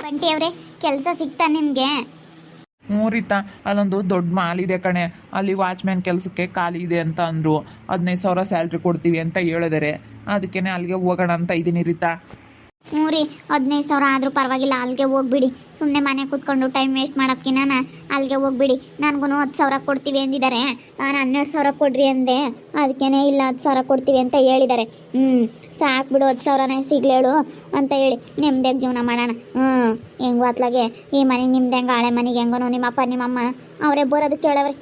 ಬಂಟಿ ಅವರೇ, ಕೆಲಸ ಸಿಗ್ತಾ ನಿಮಗೆ? ಹ್ಞೂ ರೀತಾ, ಅಲ್ಲೊಂದು ದೊಡ್ಡ ಮಾಲ್ ಇದೆ ಕಣೆ. ಅಲ್ಲಿ ವಾಚ್ಮ್ಯಾನ್ ಕೆಲಸಕ್ಕೆ ಖಾಲಿ ಇದೆ ಅಂತ ಅಂದರು. 15,000 ಸ್ಯಾಲ್ರಿ ಕೊಡ್ತೀವಿ ಅಂತ ಹೇಳಿದರೆ, ಅದಕ್ಕೇ ಅಲ್ಲಿಗೆ ಹೋಗೋಣ ಅಂತ ಇದ್ದೀನಿ ರೀತಾ. ಹ್ಞೂ ರೀ, 15,000 ಆದರೂ ಪರವಾಗಿಲ್ಲ, ಅಲ್ಲಿಗೆ ಹೋಗ್ಬಿಡಿ. ಸುಮ್ಮನೆ ಮನೆ ಕೂತ್ಕೊಂಡು ಟೈಮ್ ವೇಸ್ಟ್ ಮಾಡೋದಕ್ಕಿಂತ ಅಲ್ಲಿಗೆ ಹೋಗ್ಬಿಡಿ. ನನಗೂ 10,000 ಕೊಡ್ತೀವಿ ಅಂದಿದ್ದಾರೆ. ನಾನು 12,000 ಕೊಡ್ರಿ ಅಂದೆ, ಅದಕ್ಕೇ ಇಲ್ಲ 10,000 ಕೊಡ್ತೀವಿ ಅಂತ ಹೇಳಿದ್ದಾರೆ. ಸಾಕು ಬಿಡು, 10,000ನೇ ಸಿಗ್ಲೇಳು ಅಂತ ಹೇಳಿ ನೆಮ್ಮದಿಯಾಗಿ ಜೀವನ ಮಾಡೋಣ. ಹೆಂಗು ಅತ್ಲಾಗೆ ಈ ಮನೆಗೆ ನಿಮ್ದು ಹೆಂಗೆ, ಹಳೆ ಮನೆಗೆ ಹೆಂಗೋ ನಿಮ್ಮಪ್ಪ ನಿಮ್ಮಮ್ಮ ಅವರೇ ಬರೋದು ಕೇಳವ್ರೆ.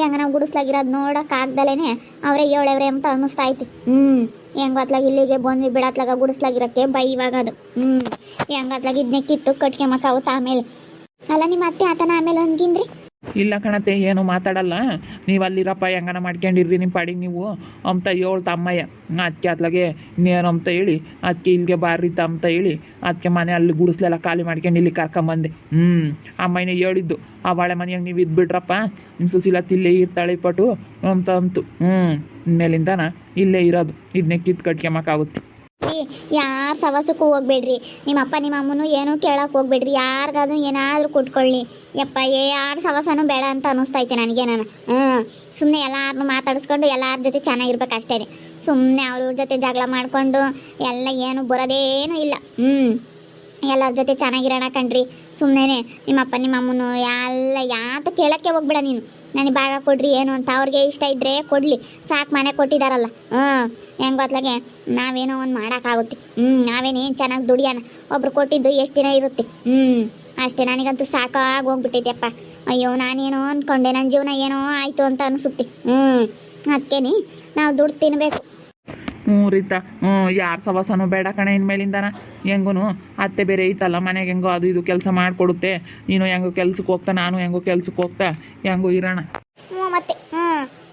ಹೆಂಗ ನಾವು ಗುಡಿಸ್ಲಾಗಿರೋದು ನೋಡೋಕ್ಕಾಗ್ದಲೇ ಅವರೇ ಹೇಳವ್ರೆ ಅಂತ ಅನ್ನಿಸ್ತಾ ಐತಿ. ಹೆಂಗತ್ಲಾಗ ಇಲ್ಲಿಗೆ ಬಂದ್ವಿ ಬಿಡತ್ಲಾಗ ಗುಡಿಸ್ಲಾಗಿರೋಕ್ಕೆ ಇವಾಗ ಅದು. ಹೆಂಗತ್ಲಾಗ ಇದನ್ನೇ ಕಿತ್ತು ಕಟ್ಕೊಂಬಕ್ಕಾಗುತ್ತ ಆಮೇಲೆ. ಅಲ್ಲ ನಿಮ್ಮ ಅತ್ತೆ ಆತನ ಆಮೇಲೆ ಹಂಗಿಂದ್ರಿ? ಇಲ್ಲ ಕಣತೆ, ಏನು ಮಾತಾಡಲ್ಲ. ನೀವು ಅಲ್ಲಿರಪ್ಪ, ಹೆಂಗನ ಮಾಡ್ಕೊಂಡಿರ್ರಿ ನಿಮ್ಮ ಪಾಡಿಗೆ ನೀವು ಅಂತ ಹೇಳ್ತ ಅಮ್ಮಯ್ಯ. ಅದಕ್ಕೆ ಅತ್ಲಾಗೆ ಇನ್ನೇನು ಅಂತ ಹೇಳಿ ಅದಕ್ಕೆ ಇಲ್ಲಿಗೆ ಬಾರಿತ ಅಂತ ಹೇಳಿ ಅದಕ್ಕೆ ಮನೆ ಅಲ್ಲಿ ಗುಡಿಸ್ಲೆಲ್ಲ ಖಾಲಿ ಮಾಡ್ಕೊಂಡು ಇಲ್ಲಿ ಕರ್ಕೊಂಬಂದೆ. ಅಮ್ಮಯ್ಯನೇ ಹೇಳಿದ್ದು, ಆ ಬಾಳೆ ಮನೆಯಾಗ ನೀವು ಇದ್ಬಿಟ್ರಪ್ಪ, ನಿಮ್ಮ ಸುಶೀಲ ಇಲ್ಲೇ ಇರ್ತಾಳೆ ಪಟು ಅಂತ ಅಂತು. ಇನ್ಮೇಲಿಂದಾನ ಇಲ್ಲೇ ಇರೋದು, ಇದನ್ನೇ ಕಿತ್ತು ಕಟ್ಕೊಂಬಕ್ಕಾಗುತ್ತೆ. ಯಾರು ಸವಸಕ್ಕೂ ಹೋಗ್ಬೇಡ್ರಿ. ನಿಮ್ಮ ಅಪ್ಪ ನಿಮ್ಮ ಅಮ್ಮನೂ ಏನೂ ಕೇಳಕ್ಕೆ ಹೋಗ್ಬೇಡ್ರಿ. ಯಾರಿಗಾದ್ರೂ ಏನಾದರೂ ಕೊಟ್ಕೊಳ್ಳಿ. ಯಪ್ಪ, ಯಾರು ಸವಸನೂ ಬೇಡ ಅಂತ ಅನ್ನಿಸ್ತೈತೆ ನನಗೆ. ನಾನು ಸುಮ್ಮನೆ ಎಲ್ಲಾರನ್ನೂ ಮಾತಾಡಿಸ್ಕೊಂಡು ಎಲ್ಲರ ಜೊತೆ ಚೆನ್ನಾಗಿರ್ಬೇಕು ಅಷ್ಟೇ. ಸುಮ್ಮನೆ ಅವ್ರ ಜೊತೆ ಜಗಳ ಮಾಡಿಕೊಂಡು ಎಲ್ಲ ಏನು ಬರೋದೇನೂ ಇಲ್ಲ. ಎಲ್ಲರ ಜೊತೆ ಚೆನ್ನಾಗಿರೋಣ ಕಣ್ರಿ. ಸುಮ್ಮನೆ ನಿಮ್ಮಪ್ಪ ನಿಮ್ಮ ಅಮ್ಮನು ಎಲ್ಲ ಯಾತು ಕೇಳೋಕ್ಕೆ ಹೋಗ್ಬೇಡ ನೀನು. ನನಗೆ ಭಾಗ ಕೊಡ್ರಿ ಏನು ಅಂತ ಅವ್ರಿಗೆ ಇಷ್ಟ ಇದ್ದರೆ ಕೊಡಲಿ, ಸಾಕು. ಮನೆ ಕೊಟ್ಟಿದ್ದಾರಲ್ಲ, ಹೆಂಗೆ ಹೊತ್ಲಾಗೆ ನಾವೇನೋ ಒಂದು ಮಾಡೋಕ್ಕಾಗುತ್ತೆ. ನಾವೇನೇನು ಚೆನ್ನಾಗಿ ದುಡಿಯೋಣ. ಒಬ್ರು ಕೊಟ್ಟಿದ್ದು ಎಷ್ಟು ದಿನ ಇರುತ್ತೆ. ಅಷ್ಟೇ. ನನಗಂತೂ ಸಾಕಾಗಿ ಹೋಗ್ಬಿಟ್ಟೈತೆಪ್ಪ. ಅಯ್ಯೋ, ನಾನೇನೋ ಅಂದ್ಕೊಂಡೆ, ನನ್ನ ಜೀವನ ಏನೋ ಆಯಿತು ಅಂತ ಅನಿಸುತ್ತೆ. ಅದಕ್ಕೇನೆ ನಾವು ದುಡ್ಡು ತಿನ್ನಬೇಕು. ರೀತಾ, ಯಾರು ಸವಾಸನೂ ಬೇಡ ಕಣೆ ಇನ್ಮೇಲಿಂದಾನ. ಹೆಂಗೂ ಅತ್ತೆ ಬೇರೆ ಐತಲ್ಲ ಮನೆಗೆ, ಹೆಂಗೋ ಅದು ಇದು ಕೆಲಸ ಮಾಡಿಕೊಡುತ್ತೆ. ನೀನು ಹೆಂಗೋ ಕೆಲ್ಸಕ್ಕೆ ಹೋಗ್ತಾ, ನಾನು ಹೆಂಗೋ ಕೆಲ್ಸಕ್ಕೆ ಹೋಗ್ತಾ ಹೆಂಗೋ ಇರೋಣ. ಮತ್ತೆ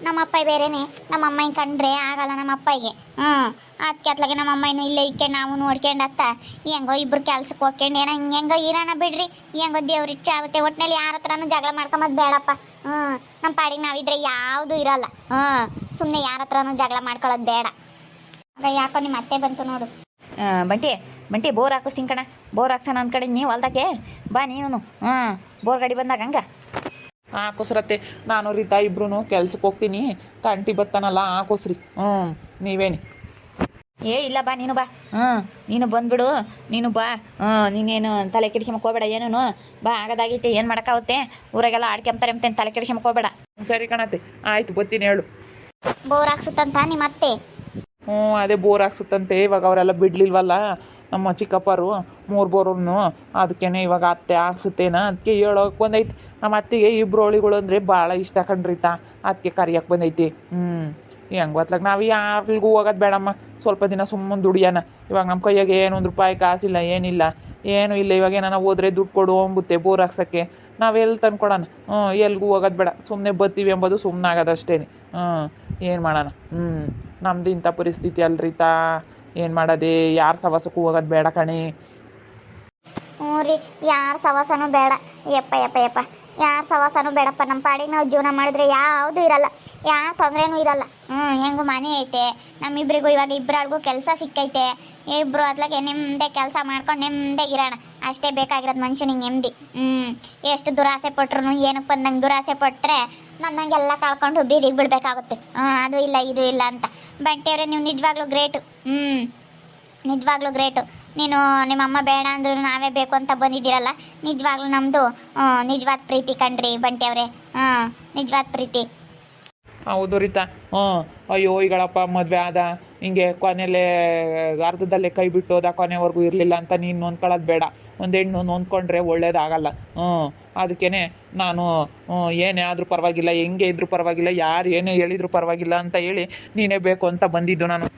ನಮ್ಮಪ್ಪ ಬೇರೆನೆ. ನಮ್ಮಮ್ಮ ಹಿಂಗೆ ಕಂಡ್ರೆ ಆಗಲ್ಲ ನಮ್ಮಪ್ಪಗೆ. ಅದಕ್ಕೆ ಅತ್ಲಾಗೆ ನಮ್ಮಮ್ಮನೂ ಇಲ್ಲೇ ಇಕ್ಕೊಂಡು ನಾವು ನೋಡ್ಕೊಂಡು ಅತ್ತ ಹೆಂಗೋ ಇಬ್ರು ಕೆಲ್ಸಕ್ಕೆ ಹೋಗ್ಕೊಂಡು ಏನೋ ಹೆಂಗೋ ಇರೋಣ ಬಿಡ್ರಿ. ಹೆಂಗೋ ದೇವ್ರ ಇಷ್ಟ ಆಗುತ್ತೆ. ಒಟ್ಟಿನಲ್ಲಿ ಯಾರ ಹತ್ರನೂ ಜಗಳ ಮಾಡ್ಕೊಂಬದು ಬೇಡಪ್ಪ. ನಮ್ಮ ಪಾಡಿಗೆ ನಾವಿದ್ರೆ ಯಾವುದೂ ಇರಲ್ಲ. ಸುಮ್ಮನೆ ಯಾರ ಹತ್ರನೂ ಜಗಳ ಮಾಡ್ಕೊಳ್ಳೋದು ಬೇಡ. ಆಗ ಯಾಕೋ ನಿಮ್ಮ ಅತ್ತೆ ಬಂತು ನೋಡು. ಬಂಟಿ ಬೋರ್ ಹಾಕಿಸ್ತೀನಿ ಕಣ. ಬೋರ್ ಹಾಕ್ಸಾನ ಅಂದ್ಕಡೆ ನೀವು ಹೊಲ್ದಾಗೆ ಬಾ ನೀನು. ಬೋರ್ ಗಾಡಿ ಬಂದಾಗ ಹಂಗ ಹಾಕೋಸ್ರತ್ತೆ. ನಾನು ರೀತಾ ಇಬ್ರು ಕೆಲ್ಸಕ್ಕೆ ಹೋಗ್ತೀನಿ. ಕಂಟಿ ಬರ್ತಾನಲ್ಲ ಹಾಕೋಸ್ರಿ. ನೀವೇನಿ? ಇಲ್ಲ ಬಾ ನೀನು ಬಾ. ನೀನು ಬಂದ್ಬಿಡು. ನೀನು ಬಾ. ನೀನೇನು ತಲೆ ಕೆಡಿಸ್ಕೊಂಬಕ್ಕೆ ಹೋಗ್ಬೇಡ. ಏನೂ ಬಾ, ಆಗೋದಾಗೈತೆ, ಏನು ಮಾಡೋಕ್ಕಾಗುತ್ತೆ. ಊರಾಗೆಲ್ಲ ಆಡ್ಕೊಂತಾರೆ ಅಂತೇನು ತಲೆ ಕೆಡಿಸ್ಕೊಂಬಕ್ಕೆ ಹೋಗ್ಬೇಡ. ಸರಿ ಕಣತ್ತೆ, ಆಯ್ತು ಬರ್ತೀನಿ ಹೇಳು. ಬೋರ್ ಹಾಕ್ಸುತ್ತಂತ ನಿಮ್ಮ ಅತ್ತೆ? ಅದೇ ಬೋರ್ ಹಾಕ್ಸುತ್ತಂತೆ. ಇವಾಗ ಅವರೆಲ್ಲ ಬಿಡ್ಲಿಲ್ವಲ್ಲ ನಮ್ಮ ಚಿಕ್ಕಪ್ಪರು 3 ಬೋರನ್ನು. ಅದಕ್ಕೇ ಇವಾಗ ಅತ್ತೆ ಹಾಕ್ಸುತ್ತೇನ ಅದಕ್ಕೆ ಹೇಳೋಕೆ ಬಂದೈತಿ. ನಮ್ಮ ಅತ್ತೆಗೆ ಇಬ್ರು ಹೋಳಿಗಳು ಅಂದರೆ ಭಾಳ ಇಷ್ಟ ಕಣ್ರೀತಾ. ಅದಕ್ಕೆ ಕರಿಯಕ್ಕೆ ಬಂದೈತಿ. ಹೆಂಗೆ ಗೊತ್ತಾಗ ನಾವು ಯಾರಿಗೂ ಹೋಗೋದು ಬೇಡಮ್ಮ. ಸ್ವಲ್ಪ ದಿನ ಸುಮ್ಮನೆ ದುಡಿಯೋಣ. ಇವಾಗ ನಮ್ಮ ಕೈಯಾಗೆ ಏನು 1 ರೂಪಾಯಿ ಕಾಸಿಲ್ಲ, ಏನಿಲ್ಲ, ಏನೂ ಇಲ್ಲ. ಇವಾಗ ಏನಾರ ಹೋದ್ರೆ ದುಡ್ಡು ಕೊಡು ಅಂಬುತ್ತೆ ಬೋರ್ ಹಾಕ್ಸೋಕ್ಕೆ. ನಾವೆಲ್ಲಿ ತಂದ್ಕೊಡೋಣ? ಎಲ್ಗೂ ಹೋಗೋದು ಬೇಡ. ಸುಮ್ಮನೆ ಬರ್ತೀವಿ ಎಂಬುದು ಸುಮ್ಮನೆ ಆಗೋದಷ್ಟೇ. ಏನು ಮಾಡೋಣ? ನಮ್ದು ಇಂಥ ಪರಿಸ್ಥಿತಿ ಅಲ್ರೀತಾ. ಏನು ಮಾಡೋದೆ? ಯಾರ ಸವಾಸಕ್ಕೂ ಹೋಗೋದು ಬೇಡ ಕಣೆ. ರೀ, ಯಾರ ಸವಾಸನೂ ಬೇಡ. ಯಪ್ಪ ಯಪ್ಪ ಯಪ್ಪ, ಯಾರ ಸವಾಸನೂ ಬೇಡಪ್ಪ. ನಮ್ಮ ಪಾಡಿಗೆ ನಾವು ಜೀವನ ಮಾಡಿದ್ರೆ ಯಾವುದೂ ಇರಲ್ಲ, ಯಾವ ತೊಂದರೆನೂ ಇರಲ್ಲ. ಹೆಂಗೂ ಮನೆ ಐತೆ ನಮ್ಮಿಬ್ರಿಗೂ. ಇವಾಗ ಇಬ್ಬರಾಳ್ಗೂ ಕೆಲಸ ಸಿಕ್ಕೈತೆ. ಇಬ್ಬರು ಅದ್ಲಾಗೆ ನೆಮ್ಮದಿ ಕೆಲಸ ಮಾಡ್ಕೊಂಡು ನೆಮ್ಮದಿಗಿರೋಣ. ಅಷ್ಟೇ ಬೇಕಾಗಿರೋದು ಮನುಷ್ಯನಿಗೆ, ನೆಮ್ಮದಿ. ಎಷ್ಟು ದುರಾಸೆ ಪಟ್ರು ಏನಕ್ಕೆ ಬಂದಂಗೆ ದುರಾಸೆ ಪಟ್ಟರೆ ನನ್ನಂಗೆಲ್ಲ ಕಳ್ಕೊಂಡು ಬೀದಿಗೆ ಬಿಡಬೇಕಾಗುತ್ತೆ. ಅದು ಇಲ್ಲ ಇದು ಇಲ್ಲ ಅಂತ. ಬಂಟಿಯವ್ರೆ, ನೀವು ನಿಜವಾಗ್ಲೂ ಗ್ರೇಟು. ನಿಜವಾಗ್ಲೂ ಗ್ರೇಟು. ನೀನು ನಿಮ್ಮಮ್ಮ ಬೇಡ ಅಂದ್ರೂ ನಾವೇ ಬೇಕು ಅಂತ ಬಂದಿದ್ದೀರಲ್ಲ, ನಿಜವಾಗ್ಲೂ ನಮ್ಮದು ನಿಜವಾದ ಪ್ರೀತಿ ಕಣ್ರಿ ಬಂಟಿಯವ್ರೆ. ನಿಜವಾದ ಪ್ರೀತಿ. ಹೌದು ರೀತಾ. ಅಯ್ಯೋ ಈಗಳಪ್ಪ ಮದುವೆ ಆದ, ಹಿಂಗೆ ಕೊನೆಯಲ್ಲೇ ಅರ್ಧದಲ್ಲೇ ಕೈ ಬಿಟ್ಟು ಹೋದ, ಕೊನೆವರೆಗೂ ಇರಲಿಲ್ಲ ಅಂತ ನೀನು ನೊಂದ್ಕೊಳ್ಳೋದು ಬೇಡ. ಒಂದು ಹೆಣ್ಣು ನೊಂದ್ಕೊಂಡ್ರೆ ಒಳ್ಳೇದಾಗಲ್ಲ. ಅದಕ್ಕೇ ನಾನು ಏನೇ ಆದರೂ ಪರವಾಗಿಲ್ಲ, ಹೆಂಗೆ ಇದ್ರೂ ಪರವಾಗಿಲ್ಲ, ಯಾರು ಏನೇ ಹೇಳಿದ್ರು ಪರವಾಗಿಲ್ಲ ಅಂತ ಹೇಳಿ ನೀನೇ ಬೇಕು ಅಂತ ಬಂದಿದ್ದು ನಾನು.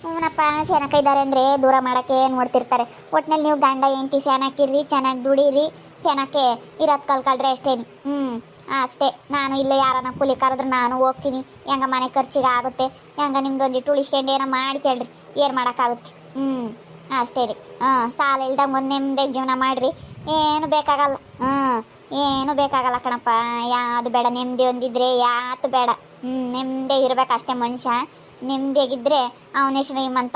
ಹೂನಪ್ಪ, ಸೆನಕ ಇದ್ದಾರೆ ಅಂದರೆ ದೂರ ಮಾಡೋಕ್ಕೆ ನೋಡ್ತಿರ್ತಾರೆ. ಒಟ್ಟಿನಲ್ಲಿ ನೀವು ಗಂಡ ಹೆಂಡತಿ ಸೆನಕ್ಕಿರ್ರಿ, ಚೆನ್ನಾಗಿ ದುಡೀರಿ, ಸೆನಕ್ಕೆ ಇರೋದು ಕಲ್ಕಳ್ರಿ ಅಷ್ಟೇ. ಅಷ್ಟೇ. ನಾನು ಇಲ್ಲೇ ಯಾರನ್ನ ಕೂಲಿ ಕರೆದ್ರೆ ನಾನು ಹೋಗ್ತೀನಿ. ಹೆಂಗ ಮನೆ ಖರ್ಚಿಗೆ ಆಗುತ್ತೆ. ಹೆಂಗ ನಿಮ್ದೊಂದಿಟ್ಟು ಉಳಿಸ್ಕೊಂಡು ಏನೋ ಮಾಡ್ಕೊಳ್ರಿ, ಏನು ಮಾಡೋಕ್ಕಾಗುತ್ತೆ. ಅಷ್ಟೇ ರೀ. ಸಾಲ ಇಲ್ದಂಗೆ ಒಂದು ನೆಮ್ಮದಿಯಾಗಿ ಜೀವನ ಮಾಡಿರಿ. ಏನು ಬೇಕಾಗಲ್ಲ. ಏನು ಬೇಕಾಗಲ್ಲ ಕಣಪ್ಪ. ಯಾವುದು ಬೇಡ. ನೆಮ್ಮದಿ ಒಂದಿದ್ರೆ ಯಾತು ಬೇಡ. ನೆಮ್ಮದಿಯಾಗಿ ಇರ್ಬೇಕು ಅಷ್ಟೇ ಮನುಷ್ಯ. ನೆಮ್ಮದಿಯಾಗಿದ್ದರೆ ಅವನೇ ಶ್ರೀಮಂತ.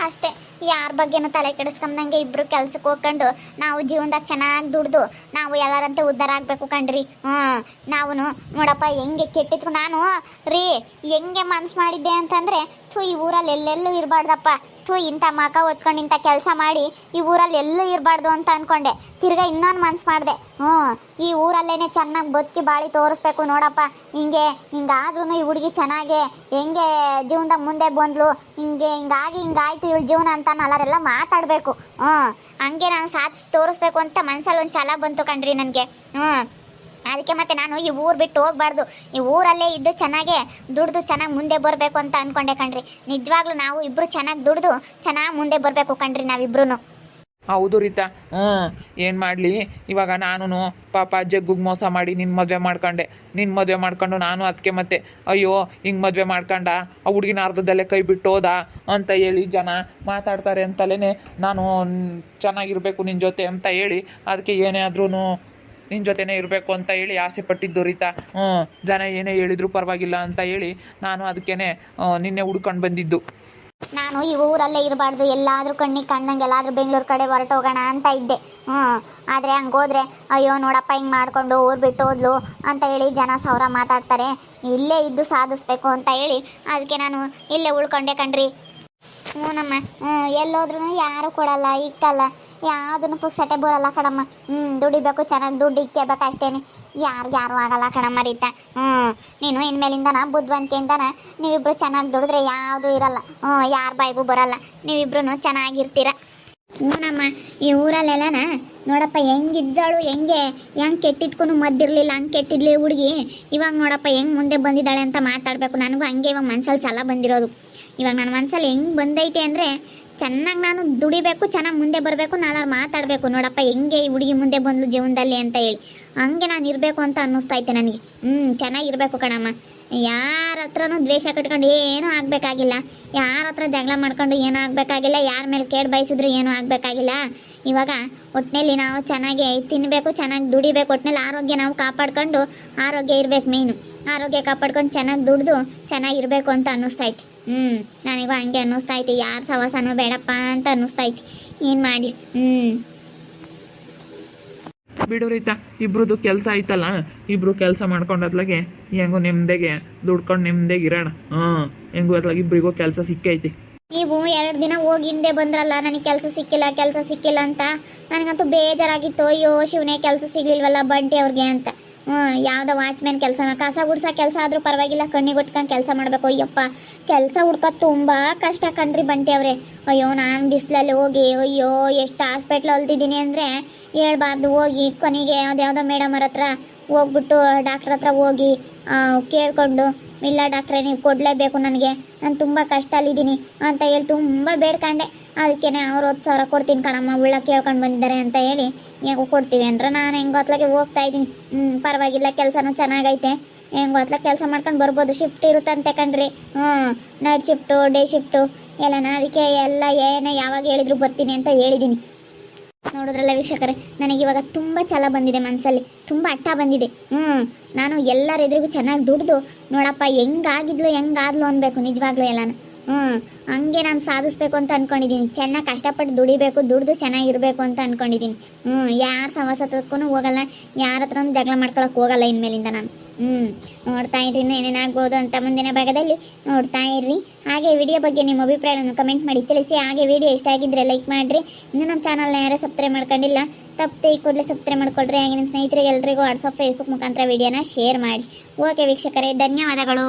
ಅಷ್ಟೇ. ಯಾರ ಬಗ್ಗೆನೂ ತಲೆ ಕೆಡಿಸ್ಕೊಂಬಂಗೆ ಇಬ್ರು ಕೆಲ್ಸಕ್ಕೆ ಹೋಗ್ಕೊಂಡು ನಾವು ಜೀವನದಾಗ ಚೆನ್ನಾಗಿ ದುಡ್ದು ನಾವು ಎಲ್ಲರಂತೆ ಉದ್ಧಾರ ಆಗಬೇಕು ಕಣ್ರಿ. ನಾವು ನೋಡಪ್ಪ ಹೆಂಗೆ ಕೆಟ್ಟಿದ್ಕು ನಾನು ರೀ ಹೆಂಗೆ ಮನ್ಸು ಮಾಡಿದ್ದೆ ಅಂತಂದರೆ ಈ ಊರಲ್ಲಿ ಎಲ್ಲೆಲ್ಲೂ ಇರಬಾರ್ದಪ್ಪ. ಇಂಥ ಮಕ ಹೊತ್ಕೊಂಡು ಇಂಥ ಕೆಲಸ ಮಾಡಿ ಈ ಊರಲ್ಲಿ ಎಲ್ಲೂ ಇರಬಾರ್ದು ಅಂತ ಅಂದ್ಕೊಂಡೆ. ತಿರ್ಗಾ ಇನ್ನೊಂದು ಮನ್ಸು ಮಾಡಿದೆ, ಈ ಊರಲ್ಲೇ ಚೆನ್ನಾಗಿ ಬದುಕಿ ಬಾಳಿ ತೋರಿಸ್ಬೇಕು ನೋಡಪ್ಪ. ಹಿಂಗಾದ್ರೂ ಈ ಹುಡುಗಿ ಚೆನ್ನಾಗೆ ಹೆಂಗೆ ಜೀವನದಾಗ ಮುಂದೆ ಬಂದ್ಲು, ಹಿಂಗಾಯ್ತು ಇವಳು ಜೀವನ ಅಂತ ಎಲ್ಲರೆಲ್ಲ ಮಾತಾಡಬೇಕು. ಹಂಗೆ ನಾನು ಸಾಧಿಸಿ ತೋರಿಸ್ಬೇಕು ಅಂತ ಮನ್ಸಲ್ಲಿ ಒಂದು ಛಲ ಬಂತು ಕಣ್ರಿ ನನಗೆ. ಅದಕ್ಕೆ ಮತ್ತೆ ನಾನು ಈ ಊರು ಬಿಟ್ಟು ಹೋಗ್ಬಾರ್ದು, ಈ ಊರಲ್ಲೇ ಇದ್ದು ಚೆನ್ನಾಗೆ ದುಡ್ದು ಚೆನ್ನಾಗಿ ಮುಂದೆ ಬರಬೇಕು ಅಂತ ಅಂದ್ಕೊಂಡೆ ಕಣ್ರಿ. ನಿಜವಾಗ್ಲೂ ನಾವು ಇಬ್ಬರು ಚೆನ್ನಾಗಿ ದುಡ್ದು ಚೆನ್ನಾಗಿ ಮುಂದೆ ಬರಬೇಕು ಕಣ್ರಿ ನಾವಿಬ್ರು. ಹೌದು ರೀತಾ. ಏನು ಮಾಡಲಿ ಇವಾಗ ನಾನು ಪಾಪ ಜಗ್ಗುಗೆ ಮೋಸ ಮಾಡಿ ನಿನ್ನ ಮದುವೆ ಮಾಡ್ಕೊಂಡು ನಾನು ಅದಕ್ಕೆ ಮತ್ತೆ ಅಯ್ಯೋ ಹಿಂಗೆ ಮದುವೆ ಮಾಡ್ಕೊಂಡ ಆ ಹುಡುಗಿನ ಅರ್ಧದಲ್ಲೇ ಕೈ ಬಿಟ್ಟು ಹೋದ ಅಂತ ಹೇಳಿ ಜನ ಮಾತಾಡ್ತಾರೆ ಅಂತಲೇ ನಾನು ಚೆನ್ನಾಗಿರಬೇಕು ನಿನ್ನ ಜೊತೆ ಅಂತ ಹೇಳಿ ಅದಕ್ಕೆ ಏನೇ ಆದ್ರೂ ನಿನ್ನ ಜೊತೆನೇ ಇರಬೇಕು ಅಂತ ಹೇಳಿ ಆಸೆ ಪಟ್ಟಿದ್ದು ರೀತಾ. ಜನ ಏನೇ ಹೇಳಿದ್ರು ಪರವಾಗಿಲ್ಲ ಅಂತ ಹೇಳಿ ನಾನು ಅದಕ್ಕೇ ನಿನ್ನೆ ಹುಡ್ಕೊಂಡು ಬಂದಿದ್ದು. ನಾನು ಈ ಊರಲ್ಲೇ ಇರಬಾರ್ದು, ಎಲ್ಲಾದರೂ ಕಣ್ಣಿಗೆ ಕಂಡಂಗೆ ಎಲ್ಲಾದರೂ ಬೆಂಗಳೂರು ಕಡೆ ಹೊರಟೋಗೋಣ ಅಂತ ಇದ್ದೆ. ಆದರೆ ಹಂಗೋದ್ರೆ ಅಯ್ಯೋ ನೋಡಪ್ಪ ಹಿಂಗೆ ಮಾಡಿಕೊಂಡು ಊರು ಬಿಟ್ಟು ಹೋದ್ಲು ಅಂತ ಹೇಳಿ ಜನ ಸಾವಿರ ಮಾತಾಡ್ತಾರೆ. ಇಲ್ಲೇ ಇದ್ದು ಸಾಧಿಸ್ಬೇಕು ಅಂತ ಹೇಳಿ ಅದಕ್ಕೆ ನಾನು ಇಲ್ಲೇ ಉಳ್ಕೊಂಡೆ ಕಣ್ರಿ. ನಮ್ಮ ಎಲ್ಲೋದ್ರೂ ಯಾರು ಕೊಡಲ್ಲ, ಇಕ್ಕಲ್ಲ, ಯಾವುದನ್ನು ಪುಕ್ಸಟ್ಟೆ ಬರಲ್ಲ ಕಣಮ್ಮ. ದುಡಿಬೇಕು, ಚೆನ್ನಾಗಿ ದುಡ್ಡು ಇಕ್ಕಬೇಕು ಅಷ್ಟೇ. ಯಾರು ಆಗಲ್ಲ ಕಣಮ್ಮ ರೀತಾ. ನೀನು ಇನ್ಮೇಲಿಂದನ ಬುದ್ಧಿವಂತಿಕೆಯಿಂದನ ನೀವಿಬ್ರು ಚೆನ್ನಾಗಿ ದುಡಿದ್ರೆ ಯಾವುದೂ ಇರಲ್ಲ, ಯಾರ ಬಾಯಿಗೂ ಬರಲ್ಲ, ನೀವಿಬ್ರು ಚೆನ್ನಾಗಿರ್ತೀರ. ನಮ್ಮ ಈ ಊರಲ್ಲೆಲ್ಲನ ನೋಡಪ್ಪ ಹೆಂಗಿದ್ದಳು, ಹೆಂಗೆ ಕೆಟ್ಟಿದ್ಕೂ ಮದ್ದಿರಲಿಲ್ಲ, ಹಂಗೆ ಕೆಟ್ಟಿದ್ಲಿ ಹುಡುಗಿ. ಇವಾಗ ನೋಡಪ್ಪ ಹೆಂಗೆ ಮುಂದೆ ಬಂದಿದ್ದಾಳೆ ಅಂತ ಮಾತಾಡಬೇಕು. ನನಗೂ ಹಂಗೆ ಇವಾಗ ಮನ್ಸಲ್ಲಿ ಛಲ ಬಂದಿರೋದು. ಇವಾಗ ನನ್ನ ಮನಸ್ಸಲ್ಲಿ ಹೆಂಗೆ ಬಂದೈತೆ ಅಂದರೆ ಚೆನ್ನಾಗಿ ನಾನು ದುಡಿಬೇಕು, ಚೆನ್ನಾಗಿ ಮುಂದೆ ಬರಬೇಕು, ನಾನು ಮಾತಾಡಬೇಕು. ನೋಡಪ್ಪ ಹೆಂಗೆ ಈ ಹುಡುಗಿ ಮುಂದೆ ಬಂದ್ಲು ಜೀವನದಲ್ಲಿ ಅಂತ ಹೇಳಿ ಹಂಗೆ ನಾನು ಇರಬೇಕು ಅಂತ ಅನ್ನಿಸ್ತೈತೆ ನನಗೆ. ಚೆನ್ನಾಗಿರ್ಬೇಕು ಕಣಮ್ಮ. ಯಾರ ಹತ್ರನೂ ದ್ವೇಷ ಕಟ್ಕೊಂಡು ಏನೂ ಆಗಬೇಕಾಗಿಲ್ಲ, ಯಾರ ಹತ್ರ ಜಗಳ ಮಾಡ್ಕೊಂಡು ಏನೂ ಆಗಬೇಕಾಗಿಲ್ಲ, ಯಾರ ಮೇಲೆ ಕೇಡು ಬಯಸಿದ್ರು ಏನೂ ಆಗಬೇಕಾಗಿಲ್ಲ. ಇವಾಗ ಒಟ್ಟಿನಲ್ಲಿ ನಾವು ಚೆನ್ನಾಗಿ ತಿನ್ನಬೇಕು, ಚೆನ್ನಾಗಿ ದುಡಿಬೇಕು, ಒಟ್ಟಿನಲ್ಲಿ ಆರೋಗ್ಯ ನಾವು ಕಾಪಾಡ್ಕೊಂಡು ಆರೋಗ್ಯ ಇರಬೇಕು. ಮೇಯ್ನು ಆರೋಗ್ಯ ಕಾಪಾಡ್ಕೊಂಡು ಚೆನ್ನಾಗಿ ದುಡ್ದು ಚೆನ್ನಾಗಿರಬೇಕು ಅಂತ ಅನ್ನಿಸ್ತೈತಿ. ನನಗೂ ಹಂಗೆ ಅನ್ನಿಸ್ತೈತಿ. ಯಾರ ಸವಾಸನೂ ಬೇಡಪ್ಪ ಅಂತ ಅನ್ನಿಸ್ತೈತಿ. ಏನು ಮಾಡಿ. ಬಿಡು ರೀತಾ, ಇಬ್ರದ್ದು ಕೆಲಸ ಆಯ್ತಲ್ಲ, ಇಬ್ರು ಕೆಲಸ ಮಾಡ್ಕೊಂಡತ್ಲಾಗೆ ಹೆಂಗೋ ನೆಮ್ಮದಿಗೆ ದುಡ್ಕೊಂಡು ನೆಮ್ಮದಿಗೆ ಇರೋಣ. ಹೆಂಗೋ ಅತ್ಲಾಗ ಇಬ್ರಿಗೂ ಕೆಲಸ ಸಿಕ್ಕೈತಿ. ನೀವು 2 ದಿನ ಹೋಗಿ ಹಿಂದೆ ಬಂದ್ರಲ್ಲ, ನನಗೆ ಕೆಲಸ ಸಿಕ್ಕಿಲ್ಲ ಅಂತ ನನಗಂತೂ ಬೇಜಾರಾಗಿತ್ತು. ಅಯ್ಯೋ ಶಿವನೇ, ಕೆಲಸ ಸಿಗ್ಲಿಲ್ವಲ್ಲ ಬಂಟಿ ಅವ್ರಿಗೆ ಅಂತ. ಯಾವುದೋ ವಾಚ್ಮ್ಯಾನ್ ಕೆಲಸನ, ಕಸ ಗುಡ್ಸೋ ಕೆಲಸ ಆದರೂ ಪರವಾಗಿಲ್ಲ, ಕಣ್ಣಿಗೆ ಒಟ್ಕೊಂಡು ಕೆಲಸ ಮಾಡಬೇಕು. ಅಯ್ಯಪ್ಪ, ಕೆಲಸ ಹುಡ್ಕೋದು ತುಂಬ ಕಷ್ಟ ಕಣ್ರಿ ಬಂಟಿ ಅವರೇ. ಅಯ್ಯೋ ನಾನು ಬಿಸಿಲಲ್ಲಿ ಹೋಗಿ ಅಯ್ಯೋ ಎಷ್ಟು ಹಾಸ್ಪಿಟ್ಲ್ ಅಲ್ತಿದ್ದೀನಿ ಅಂದರೆ ಹೇಳ್ಬಾರ್ದು. ಹೋಗಿ ಕೊನೆಗೆ ಯಾವುದೋ ಮೇಡಮ್ ಅವ್ರ ಹತ್ರ ಹೋಗ್ಬಿಟ್ಟು ಡಾಕ್ಟ್ರ್ ಹತ್ರ ಹೋಗಿ ಕೇಳಿಕೊಂಡು, ಇಲ್ಲ ಡಾಕ್ಟ್ರೇ ನೀವು ಕೊಡಲೇಬೇಕು, ನಾನು ತುಂಬ ಕಷ್ಟದಲ್ಲಿದ್ದೀನಿ ಅಂತ ಹೇಳಿ ತುಂಬ ಬೇಡ್ಕೊಂಡೆ. ಅದಕ್ಕೆ ಅವ್ರು 10,000 ಕೊಡ್ತೀನಿ ಕಣಮ್ಮ, ಉಳ್ಳ ಕೇಳ್ಕೊಂಡು ಬಂದಿದ್ದಾರೆ ಅಂತ ಹೇಳಿ ಹೆಂಗೋ ಕೊಡ್ತೀವಿ ಅಂದ್ರೆ ನಾನು ಹೆಂಗೋ ಹೊತ್ಲಾಗೆ ಹೋಗ್ತಾ ಇದ್ದೀನಿ. ಪರವಾಗಿಲ್ಲ, ಕೆಲಸನೂ ಚೆನ್ನಾಗೈತೆ, ಹೆಂಗೋ ಹೊತ್ಲಾಗ ಕೆಲಸ ಮಾಡ್ಕೊಂಡು ಬರ್ಬೋದು. ಶಿಫ್ಟ್ ಇರುತ್ತಂತೆ ಕಣ್ರಿ. ನೈಟ್ ಶಿಫ್ಟು, ಡೇ ಶಿಫ್ಟು ಎಲ್ಲನ. ಅದಕ್ಕೆ ಎಲ್ಲ ಏನೇ ಯಾವಾಗ ಹೇಳಿದ್ರು ಬರ್ತೀನಿ ಅಂತ ಹೇಳಿದ್ದೀನಿ. ನೋಡಿದ್ರಲ್ಲ ವೀಕ್ಷಕರೇ, ನನಗಿವಾಗ ತುಂಬ ಛಲ ಬಂದಿದೆ, ಮನಸ್ಸಲ್ಲಿ ತುಂಬ ಹಠ ಬಂದಿದೆ. ನಾನು ಎಲ್ಲರ ಎದುರಿಗೂ ಚೆನ್ನಾಗಿ ದುಡ್ದು ನೋಡಪ್ಪ ಹೆಂಗಾದ್ಲು ಅನ್ಬೇಕು ನಿಜವಾಗ್ಲೂ ಎಲ್ಲಾನು. ಹಂಗೆ ನಾನು ಸಾಧಿಸ್ಬೇಕು ಅಂತ ಅಂದ್ಕೊಂಡಿದ್ದೀನಿ. ಚೆನ್ನಾಗಿ ಕಷ್ಟಪಟ್ಟು ದುಡಿಬೇಕು, ದುಡ್ದು ಚೆನ್ನಾಗಿರಬೇಕು ಅಂತ ಅಂದ್ಕೊಂಡಿದ್ದೀನಿ. ಯಾರ ಸವಾಸಕ್ಕೂ ಹೋಗಲ್ಲ, ಯಾರ ಹತ್ರನೂ ಜಗಳ ಮಾಡ್ಕೊಳಕ್ಕೆ ಹೋಗಲ್ಲ ಇನ್ಮೇಲಿಂದ ನಾನು. ನೋಡ್ತಾ ಇರ್ರಿ ಏನೇನಾಗ್ಬೋದು ಅಂತ ಮುಂದಿನ ಭಾಗದಲ್ಲಿ ನೋಡ್ತಾ ಇರ್ರಿ. ಹಾಗೆ ವಿಡಿಯೋ ಬಗ್ಗೆ ನಿಮ್ಮ ಅಭಿಪ್ರಾಯವನ್ನು ಕಮೆಂಟ್ ಮಾಡಿ ತಿಳಿಸಿ. ಹಾಗೆ ವಿಡಿಯೋ ಇಷ್ಟ ಆಗಿದ್ದರೆ ಲೈಕ್ ಮಾಡಿರಿ. ಇನ್ನೂ ನಮ್ಮ ಚಾನಲ್ನ ಯಾರೇ ಸಬ್ಸ್ಕ್ರೈಬ್ ಮಾಡ್ಕೊಂಡಿಲ್ಲ ತಪ್ಪದೆ ಈ ಕೂಡಲೇ ಸಬ್ಸ್ಕ್ರೈಬ್ ಮಾಡ್ಕೊಳ್ರಿ. ಹಾಗೆ ನಿಮ್ಮ ಸ್ನೇಹಿತರಿಗೆ ಎಲ್ರಿಗೂ ವಾಟ್ಸಪ್, ಫೇಸ್ಬುಕ್ ಮುಖಾಂತರ ವಿಡಿಯೋನ ಶೇರ್ ಮಾಡಿ. ಓಕೆ ವೀಕ್ಷಕರೇ, ಧನ್ಯವಾದಗಳು.